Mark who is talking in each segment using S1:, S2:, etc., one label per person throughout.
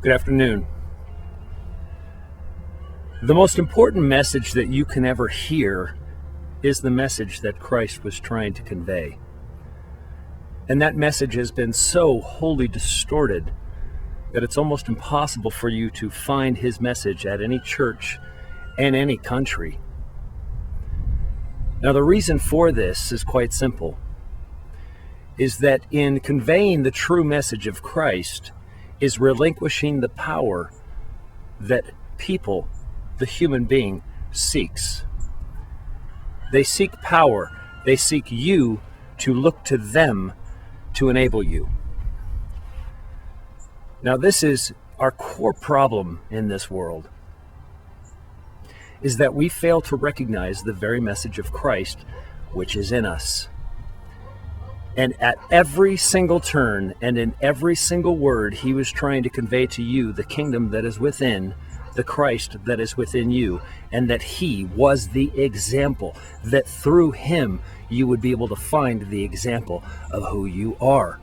S1: Good afternoon. The most important message that you can ever hear is the message that Christ was trying to convey. And that message has been so wholly distorted that it's almost impossible for you to find his message at any church and any country. Now, the reason for this is quite simple, is that in conveying the true message of Christ is relinquishing the power that people, the human being, seeks. They seek power. They seek you to look to them to enable you. Now, this is our core problem in this world, is that we fail to recognize the very message of Christ which is in us. And at every single turn and in every single word, he was trying to convey to you the kingdom that is within, the Christ that is within you, and that he was the example, that through him you would be able to find the example of who you are.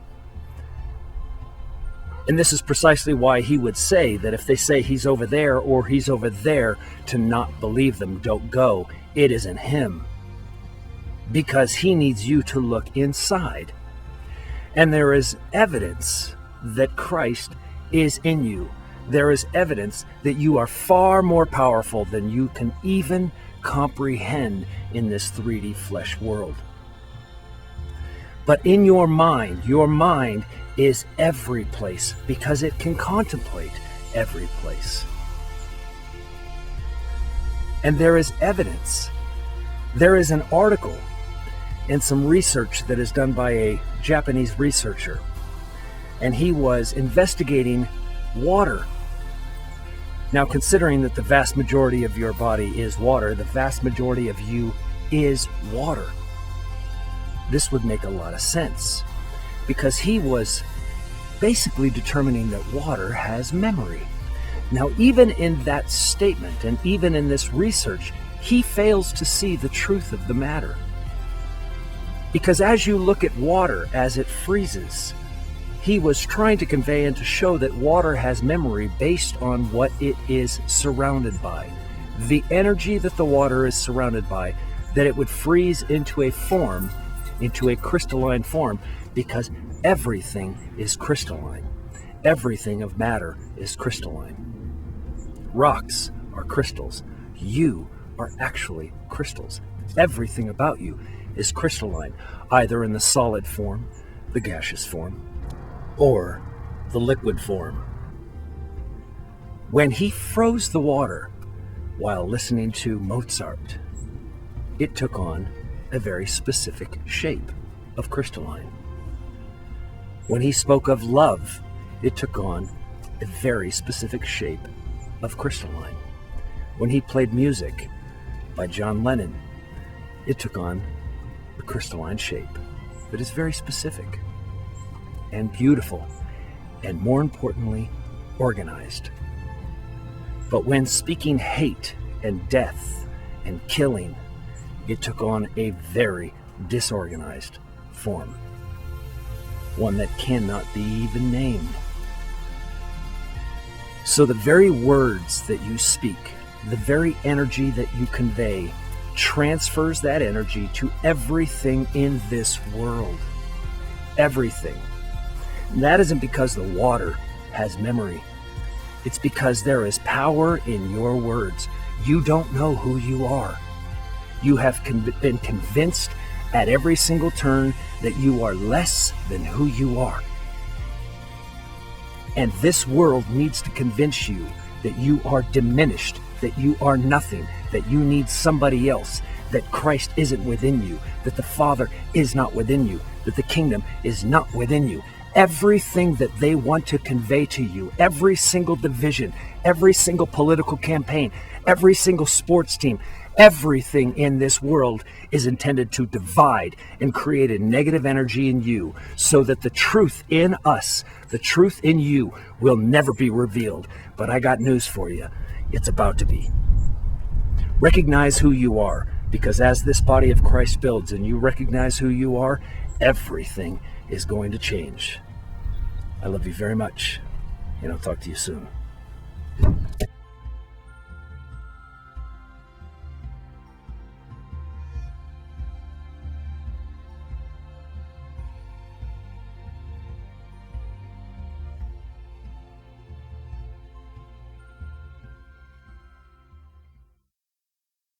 S1: And this is precisely why he would say that if they say he's over there or he's over there, to not believe them, don't go. It isn't him. Because he needs you to look inside. And there is evidence that Christ is in you. There is evidence that you are far more powerful than you can even comprehend in this 3D flesh world. But in your mind is every place, because it can contemplate every place. And there is evidence. There is an article and some research that is done by a Japanese researcher, and he was investigating water. Now, considering that the vast majority of your body is water, the vast majority of you is water, this would make a lot of sense, because he was basically determining that water has memory. Now, even in that statement and even in this research, he fails to see the truth of the matter. Because as you look at water as it freezes, he was trying to convey and to show that water has memory based on what it is surrounded by. The energy that the water is surrounded by, that it would freeze into a form, into a crystalline form, because everything is crystalline. Everything of matter is crystalline. Rocks are crystals. You are actually crystals. Everything about you is crystalline, either in the solid form, the gaseous form, or the liquid form. When he froze the water while listening to Mozart, it took on a very specific shape of crystalline. When he spoke of love, it took on a very specific shape of crystalline. When he played music by John Lennon, it took on a crystalline shape that is very specific and beautiful, and more importantly, organized. But when speaking hate and death and killing, it took on a very disorganized form, one that cannot be even named. So the very words that you speak, the very energy that you convey, transfers that energy to everything in this world. Everything. And that isn't because the water has memory. It's because there is power in your words. You don't know who you are. You have been convinced at every single turn that you are less than who you are. And this world needs to convince you that you are diminished, that you are nothing, that you need somebody else, that Christ isn't within you, that the Father is not within you, that the kingdom is not within you. Everything that they want to convey to you, every single division, every single political campaign, every single sports team, everything in this world is intended to divide and create a negative energy in you, so that the truth in us, the truth in you, will never be revealed. But I got news for you. It's about to be. Recognize who you are, because as this body of Christ builds and you recognize who you are, everything is going to change. I love you very much, and I'll talk to you soon.